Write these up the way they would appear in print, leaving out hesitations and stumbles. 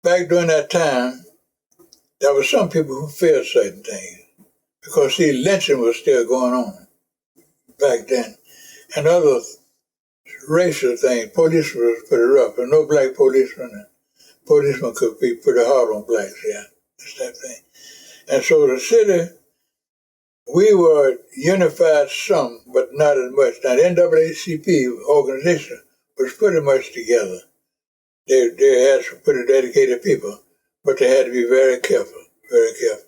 back during that time, there were some people who feared certain things because, see, lynching was still going on back then. And other racial things, police was pretty rough. There were no black policemen. Policemen could be pretty hard on blacks, yeah, that's that thing. And so the city, we were unified some, but not as much. Now, the NAACP organization was pretty much together. They had some pretty dedicated people, but they had to be very careful, very careful.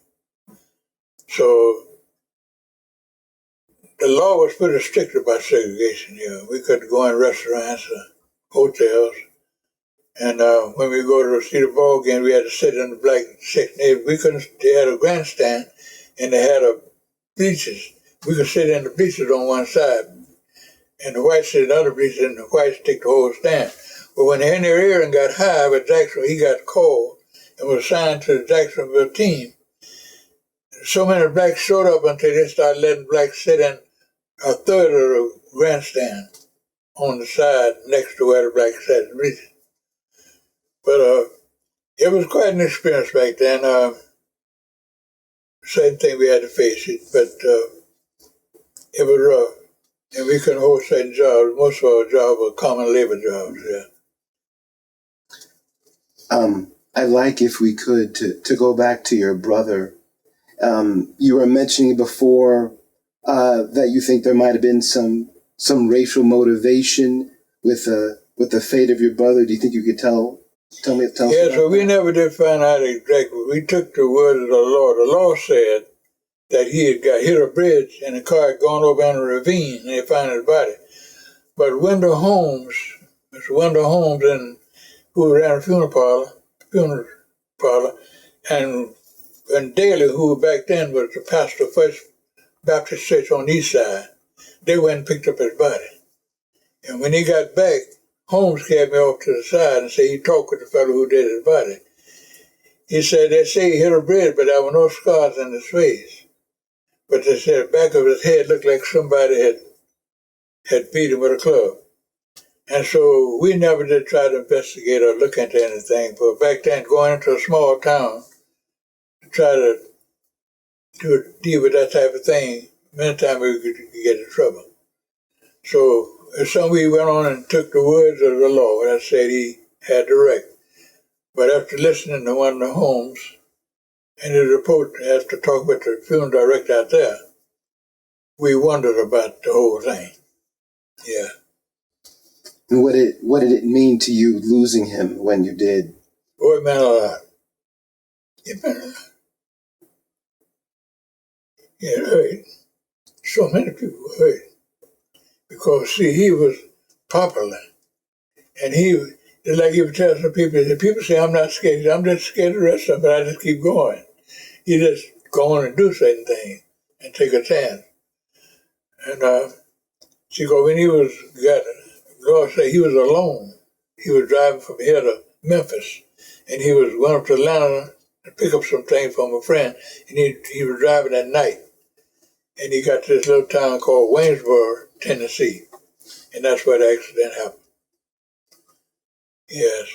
So the law was pretty strict about segregation here. We couldn't go in restaurants or hotels. And when we go to see the ball game, we had to sit in the black section. We couldn't, they had a grandstand and they had a bleachers. We could sit in the bleachers on one side and the whites sit in the other bleachers and the whites take the whole stand. But when Henry Aaron got high with Jacksonville, he got called and was signed to the Jacksonville team. So many blacks showed up until they started letting blacks sit in a third of the grandstand on the side next to where the blacks sat in the bleachers. But it was quite an experience back then. Same thing we had to face it, but it was rough. And we couldn't hold certain jobs. Most of our jobs were common labor jobs, yeah. I'd like, if we could, to go back to your brother. You were mentioning before that you think there might have been some racial motivation with the fate of your brother. Do you think you could tell me? Yeah, so we never did find out exactly. We took the word of the law. The law said that he had got hit a bridge and the car had gone over in a ravine and they found his body. But Mr. Wendell Holmes, and who ran a funeral parlor, and Daly, who back then was the pastor of First Baptist Church on the east side, they went and picked up his body. And when he got back, Holmes carried me off to the side and said he talked with the fellow who did his body. He said, they say he hit a bridge, but there were no scars on his face. But they said the back of his head looked like somebody had beat him with a club. And so we never did try to investigate or look into anything. But back then, going into a small town to try to deal with that type of thing, many times we could get in trouble. So we went on and took the words of the law that said he had the right. But after listening to one of the Holmes and his report, after talking with the funeral director out there, we wondered about the whole thing. Yeah. And what did it mean to you losing him when you did? Oh, it meant a lot. It meant a lot. It hurt. So many people were hurt. Because, see, he was popular. And like he would tell some people, people say, I'm not scared. I'm just scared of the rest of it, but I just keep going. He just go on and do certain things and take a chance. And see, when he Lord say he was alone. He was driving from here to Memphis. And he was going up to Atlanta to pick up some things from a friend. And he was driving at night. And he got to this little town called Waynesboro, Tennessee. And that's where the accident happened. Yes.